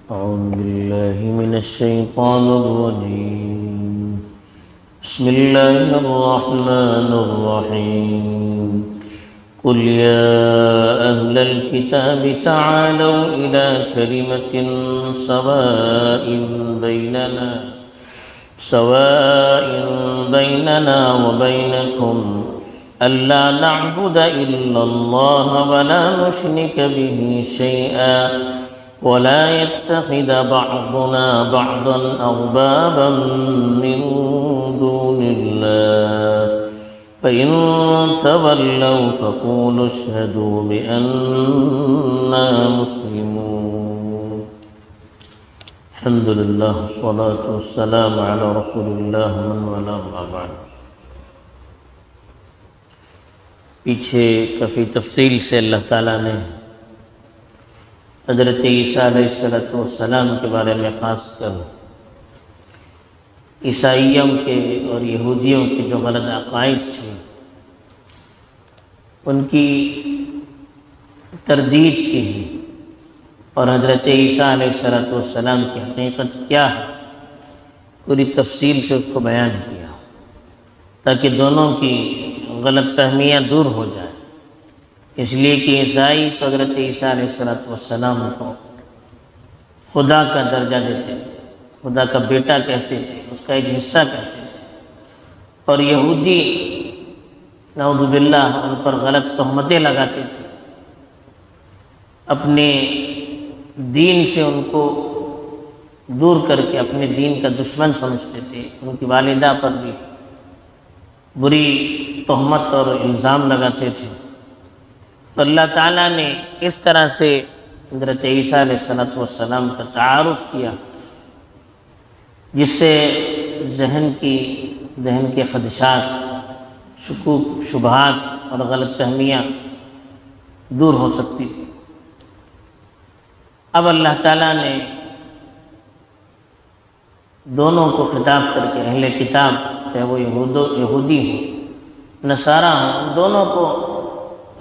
أعوذ بالله من الشيطان الرجيم. بسم الله الرحمن الرحيم. قل يا أهل الكتاب تعالوا إلى كلمة سواء بيننا وبينكم ألا نعبد إلا الله ولا نشرك به شيئا ولا يتخذ بعضنا بعضا أربابا من دون الله فإن تولوا فقولوا اشهدوا بأننا مسلمون. الحمد لله والصلاة والسلام على رسول الله من والاه أما بعد. پیچھے کافی تفصیل سے اللہ تعالیٰ نے حضرت عیسیٰ علیہ السلام کے بارے میں خاص کر عیسائیوں کے اور یہودیوں کے جو غلط عقائد تھے ان کی تردید کی اور حضرت عیسیٰ علیہ السلام کی حقیقت کیا ہے پوری تفصیل سے اس کو بیان کیا تاکہ دونوں کی غلط فہمیاں دور ہو جائیں. اس لیے کہ عیسائی تو حضرت عیسیٰ علیہ السلام کو خدا کا درجہ دیتے تھے، خدا کا بیٹا کہتے تھے، اس کا ایک حصہ کہتے تھے، اور یہودی نعوذ باللہ ان پر غلط تہمتیں لگاتے تھے، اپنے دین سے ان کو دور کر کے اپنے دین کا دشمن سمجھتے تھے. ان کی والدہ پر بھی بری تہمت اور الزام لگاتے تھے. تو اللہ تعالیٰ نے اس طرح سے حضرت عیسیٰ علیہ السلام کا تعارف کیا جس سے ذہن کے خدشات، شکوک، شبہات اور غلط فہمیاں دور ہو سکتی تھی. اب اللہ تعالیٰ نے دونوں کو خطاب کر کے اہل کتاب چاہے وہ یہودی ہوں نصارہ ہوں دونوں کو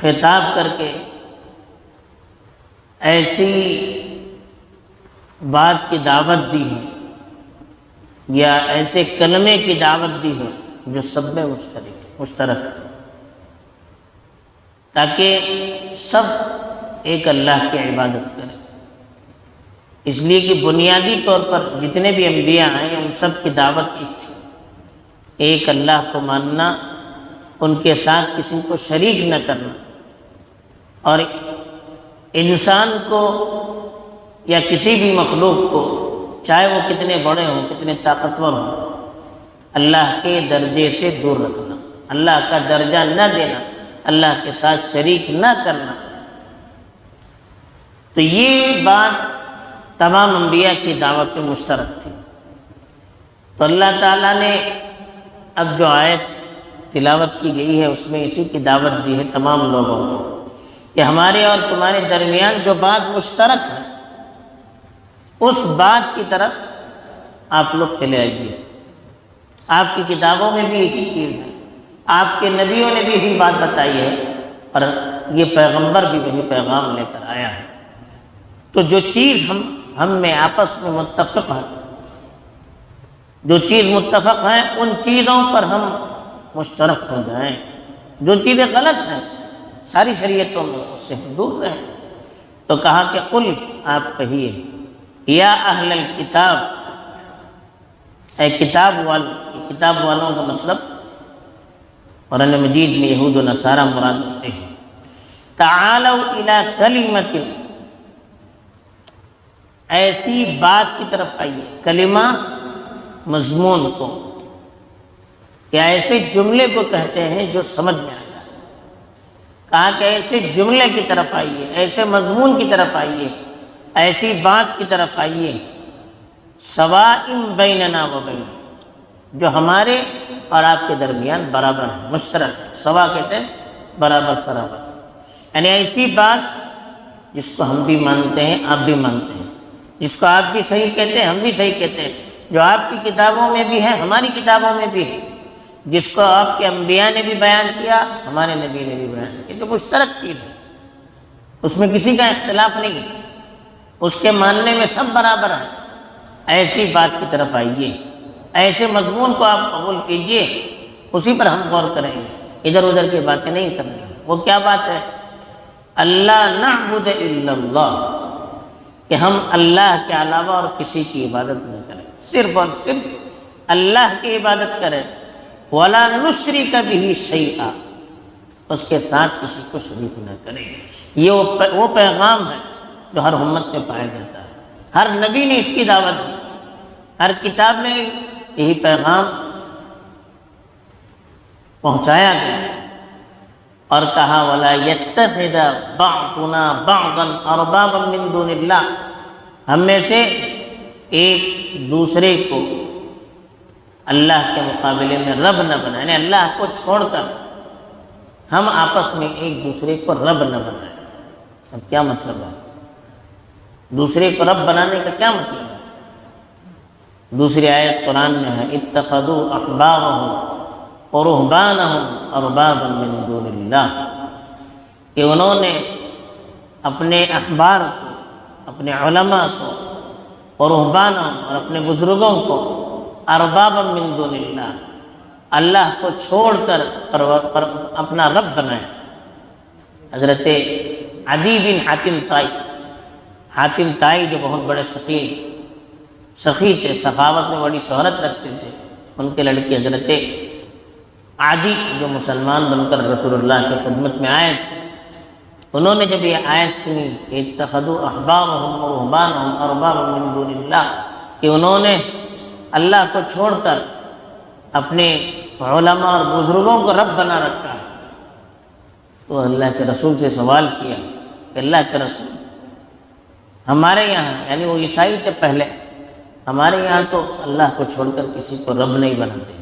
خطاب کر کے ایسی بات کی دعوت دی ہے یا ایسے کلمے کی دعوت دی ہے جو سب میں مشترک ہے تاکہ سب ایک اللہ کی عبادت کریں. اس لیے کہ بنیادی طور پر جتنے بھی انبیاء ہیں ان سب کی دعوت ایک تھی، ایک اللہ کو ماننا، ان کے ساتھ کسی کو شریک نہ کرنا، اور انسان کو یا کسی بھی مخلوق کو چاہے وہ کتنے بڑے ہوں کتنے طاقتور ہوں اللہ کے درجے سے دور رکھنا، اللہ کا درجہ نہ دینا، اللہ کے ساتھ شریک نہ کرنا. تو یہ بات تمام انبیاء کی دعوت میں مشترک تھی. تو اللہ تعالیٰ نے اب جو آیت تلاوت کی گئی ہے اس میں اسی کی دعوت دی ہے تمام لوگوں کو کہ ہمارے اور تمہارے درمیان جو بات مشترک ہے اس بات کی طرف آپ لوگ چلے آئیے. آپ کی کتابوں میں بھی ایک ہی چیز ہے، آپ کے نبیوں نے بھی یہی بات بتائی ہے اور یہ پیغمبر بھی وہی پیغام لے کر آیا ہے. تو جو چیز ہم میں آپس میں متفق ہے، جو چیز متفق ہیں ان چیزوں پر ہم مشترک ہو جائیں. جو چیزیں غلط ہیں ساری شریعتوں میں اس سے ہم دور رہیں. تو کہا کہ قل آپ کہیے یا اہل الکتاب، اے کتاب والوں کا مطلب قرآن مجید میں یہود و نصارہ مراد ہوتے ہیں. تعالوا الی کلمۃ، ایسی بات کی طرف آئیے. کلمہ مضمون کو یا ایسے جملے کو کہتے ہیں جو سمجھ میں آ جائے. کہا کہ ایسے جملے کی طرف آئیے، ایسے مضمون کی طرف آئیے، ایسی بات کی طرف آئیے سواء بیننا و بینکم، جو ہمارے اور آپ کے درمیان برابر ہے، مشترک ہے. سوا کہتے ہیں برابر سرابر، یعنی ایسی بات جس کو ہم بھی مانتے ہیں آپ بھی مانتے ہیں، جس کو آپ بھی صحیح کہتے ہیں ہم بھی صحیح کہتے ہیں، جو آپ کی کتابوں میں بھی ہے ہماری کتابوں میں بھی ہے، جس کو آپ کے انبیاء نے بھی بیان کیا ہمارے نبی نے بھی بیان کیا. جو مشترک چیز ہے اس میں کسی کا اختلاف نہیں ہے، اس کے ماننے میں سب برابر ہیں، ایسی بات کی طرف آئیے، ایسے مضمون کو آپ قبول کیجئے، اسی پر ہم غور کریں گے، ادھر ادھر کی باتیں نہیں کرنی ہیں۔ وہ کیا بات ہے؟ اللہ نعبد الا اللہ، کہ ہم اللہ کے علاوہ اور کسی کی عبادت نہ کریں، صرف اور صرف اللہ کی عبادت کریں، وَلَا نُشْرِكَ بِهِ شَيْئًا، اس کے ساتھ کسی کو شریک نہ کریں۔ یہ وہ پیغام ہے جو ہر امت میں پایا جاتا ہے، ہر نبی نے اس کی دعوت دی، ہر کتاب میں یہی پیغام پہنچایا گیا، اور کہا وَلَا يَتَّخِذَ بَعْضُنَا بَعْضًا أَرْبَابًا مِّن دُونِ اللَّهِ، ہم میں سے ایک دوسرے کو اللہ کے مقابلے میں رب نہ بنائیں، یعنی اللہ کو چھوڑ کر ہم آپس میں ایک دوسرے کو رب نہ بنائیں۔ اب کیا مطلب ہے؟ دوسرے کو رب بنانے کا کیا مطلب ہے؟ دوسری آیت قرآن میں ہے اتخذوا احبارهم ورهبانهم اربابا من دون اللہ، کہ انہوں نے اپنے احبار کو، اپنے علماء کو، اور رہبانهم اور اپنے بزرگوں کو اربابا من دون اللہ، اللہ کو چھوڑ کر اپنا رب بنائے۔ حضرت عدی بن حاتم طائی جو بہت بڑے سخی تھے، سخاوت میں بڑی شہرت رکھتے تھے، ان کے لڑکے حضرت عدی جو مسلمان بن کر رسول اللہ کی خدمت میں آئے تھے، انہوں نے جب یہ آیت سنی اتخذوا احبارهم ورهبانهم اربابا من دون اللہ، کہ انہوں نے اللہ کو چھوڑ کر اپنے علماء اور بزرگوں کو رب بنا رکھا ہے، تو اللہ کے رسول سے سوال کیا کہ اللہ کے رسول، ہمارے یہاں، یعنی وہ عیسائی تھے پہلے، ہمارے یہاں تو اللہ کو چھوڑ کر کسی کو رب نہیں بناتے،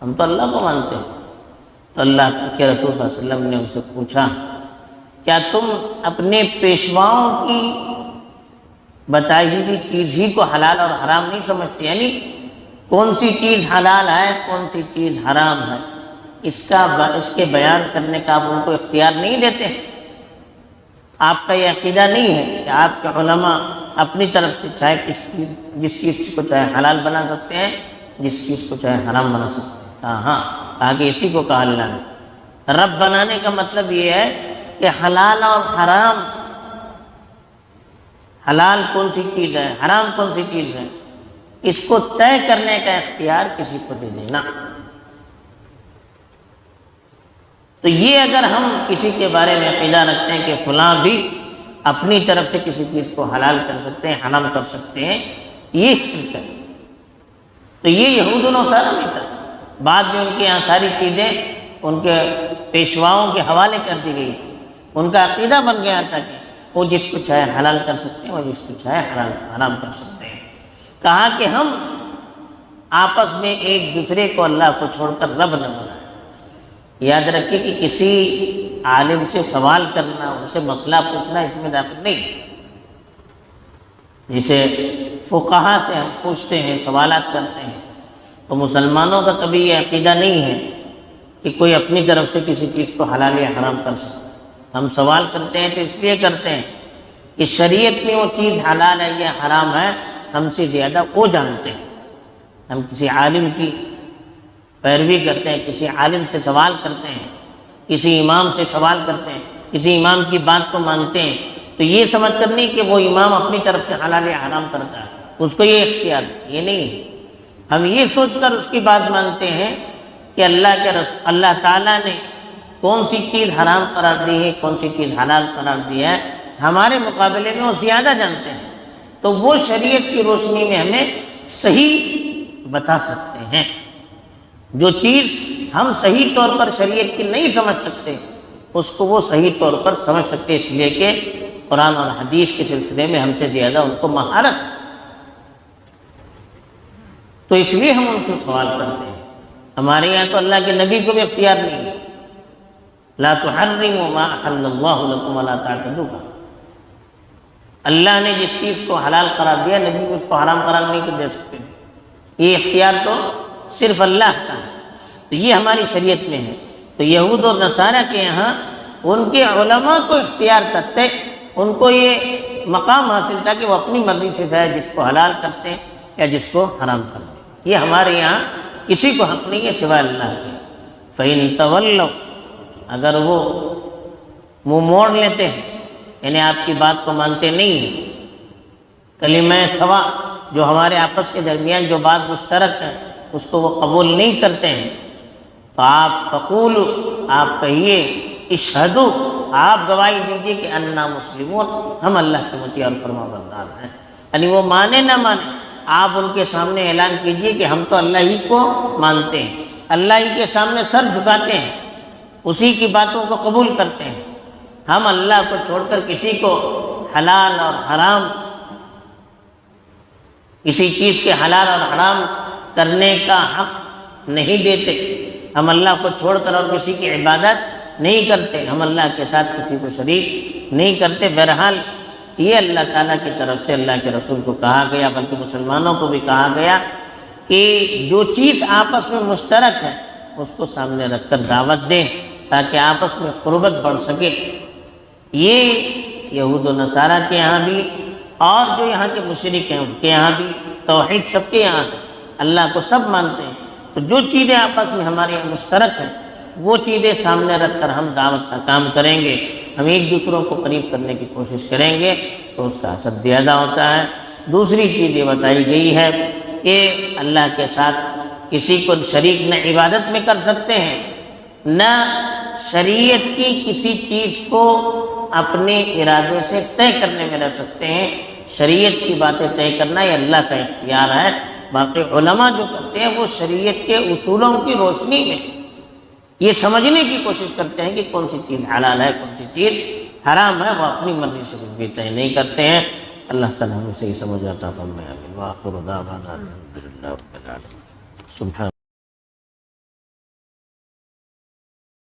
ہم تو اللہ کو مانتے ہیں۔ تو اللہ کے رسول صلی اللہ علیہ وسلم نے ان سے پوچھا کیا تم اپنے پیشواؤں کی بتائی ہوئی چیز ہی کو حلال اور حرام نہیں سمجھتے؟ یعنی کون سی چیز حلال ہے، کون سی چیز حرام ہے، اس کے بیان کرنے کا آپ ان کو اختیار نہیں دیتے؟ آپ کا یہ عقیدہ نہیں ہے کہ آپ کے علماء اپنی طرف سے چاہے جس چیز کو چاہے حلال بنا سکتے ہیں، جس چیز کو چاہے حرام بنا سکتے ہیں؟ کہا ہاں، کہا کہ اسی کو کہا اللہ نے رب بنانے کا مطلب یہ ہے کہ حلال اور حرام، حلال کون سی چیز ہے، حرام کون سی چیز ہے، اس کو طے کرنے کا اختیار کسی کو دے دینا۔ تو یہ اگر ہم کسی کے بارے میں عقیدہ رکھتے ہیں کہ فلاں بھی اپنی طرف سے کسی چیز کو حلال کر سکتے ہیں، حرام کر سکتے ہیں، یہ شرک ہے۔ تو یہ یہود و نصارہ میں تھا، بعد میں ان کے یہاں ساری چیزیں ان کے پیشواؤں کے حوالے کر دی گئی تھی، ان کا عقیدہ بن گیا تھا کہ وہ جس کو چاہے حلال کر سکتے ہیں اور جس کو چاہے حرام کر سکتے ہیں۔ کہا کہ ہم آپس میں ایک دوسرے کو اللہ کو چھوڑ کر رب نہ بنائیں۔ یاد رکھیے کہ کسی عالم سے سوال کرنا، ان سے مسئلہ پوچھنا اس میں داخل نہیں۔ جسے فقہا سے ہم پوچھتے ہیں، سوالات کرتے ہیں، تو مسلمانوں کا کبھی یہ عقیدہ نہیں ہے کہ کوئی اپنی طرف سے کسی چیز کو حلال یا حرام کر سکتا۔ ہم سوال کرتے ہیں تو اس لیے کرتے ہیں کہ شریعت میں وہ چیز حلال ہے یا حرام ہے ہم سے زیادہ وہ جانتے ہیں۔ ہم کسی عالم کی پیروی کرتے ہیں، کسی عالم سے سوال کرتے ہیں، کسی امام سے سوال کرتے ہیں، کسی امام کی بات کو مانتے ہیں، تو یہ سمجھ کر نہیں کہ وہ امام اپنی طرف سے حلال یا حرام کرتا ہے، اس کو یہ اختیار، یہ نہیں ہے۔ ہم یہ سوچ کر اس کی بات مانتے ہیں کہ اللہ تعالیٰ نے کون سی چیز حرام قرار دی ہے، کون سی چیز حلال قرار دی ہے، ہمارے مقابلے میں وہ زیادہ جانتے ہیں، تو وہ شریعت کی روشنی میں ہمیں صحیح بتا سکتے ہیں۔ جو چیز ہم صحیح طور پر شریعت کی نہیں سمجھ سکتے، اس کو وہ صحیح طور پر سمجھ سکتے، اس لیے کہ قرآن اور حدیث کے سلسلے میں ہم سے زیادہ ان کو مہارت، تو اس لیے ہم ان کو سوال کرتے ہیں۔ ہمارے یہاں تو اللہ کے نبی کو بھی اختیار نہیں ہے، لا تحرموا ما احل اللہ لکم ولا تعتدوا، اللہ نے جس چیز کو حلال قرار دیا نبی کو اس کو حرام قرار نہیں دے سکتے، یہ اختیار تو صرف اللہ کا ہے، تو یہ ہماری شریعت میں ہے۔ تو یہود اور نصارہ کے یہاں ان کے علماء کو اختیار کرتے، ان کو یہ مقام حاصل تھا کہ وہ اپنی مرضی سے چاہے جس کو حلال کرتے ہیں یا جس کو حرام کر دیں۔ یہ ہمارے یہاں کسی کو حق نہیں ہے سوائے اللہ کے۔ فَإِن تَوَلَّوْا، اگر وہ منہ موڑ لیتے ہیں، یعنی آپ کی بات کو مانتے نہیں ہیں، کلمہ سوا جو ہمارے آپس کے درمیان جو بات مشترک ہے اس کو وہ قبول نہیں کرتے ہیں، تو آپ فقولوا، آپ کہیے، اشہدوا، آپ گواہی دیجیے کہ انا مسلمون، ہم اللہ کے مطیع اور فرما بردار ہیں۔ یعنی وہ مانے نہ مانے، آپ ان کے سامنے اعلان کیجیے کہ ہم تو اللہ ہی کو مانتے ہیں، اللہ ہی کے سامنے سر جھکاتے ہیں، اسی کی باتوں کو قبول کرتے ہیں، ہم اللہ کو چھوڑ کر کسی کو حلال اور حرام، کسی چیز کے حلال اور حرام کرنے کا حق نہیں دیتے، ہم اللہ کو چھوڑ کر اور کسی کی عبادت نہیں کرتے، ہم اللہ کے ساتھ کسی کو شریک نہیں کرتے۔ بہرحال یہ اللہ تعالیٰ کی طرف سے اللہ کے رسول کو کہا گیا، بلکہ مسلمانوں کو بھی کہا گیا کہ جو چیز آپس میں مشترک ہے اس کو سامنے رکھ کر دعوت دیں تاکہ آپس میں قربت بڑھ سکے۔ یہ یہود و نصارہ کے یہاں بھی اور جو یہاں کے مشرک ہیں ان کے یہاں بھی، توحید سب کے یہاں ہے، اللہ کو سب مانتے ہیں، تو جو چیزیں آپس میں ہمارے یہاں مشترک ہیں وہ چیزیں سامنے رکھ کر ہم دعوت کا کام کریں گے، ہم ایک دوسروں کو قریب کرنے کی کوشش کریں گے تو اس کا اثر زیادہ ہوتا ہے۔ دوسری چیز یہ بتائی گئی ہے کہ اللہ کے ساتھ کسی کو شریک نہ عبادت میں کر سکتے ہیں، نہ شریعت کی کسی چیز کو اپنے ارادے سے طے کرنے میں رہ سکتے ہیں۔ شریعت کی باتیں طے کرنا یہ اللہ کا اختیار ہے، باقی علماء جو کرتے ہیں وہ شریعت کے اصولوں کی روشنی میں یہ سمجھنے کی کوشش کرتے ہیں کہ کون سی چیز حلال ہے کون سی چیز حرام ہے، وہ اپنی مرضی سے کچھ بھی طے نہیں کرتے ہیں۔ اللہ تعالیٰ ہمیں صحیح سمجھ عطا فرمائے۔ آمین۔ وآخر دعوانا الحمدللہ رب العالمین۔ سبحان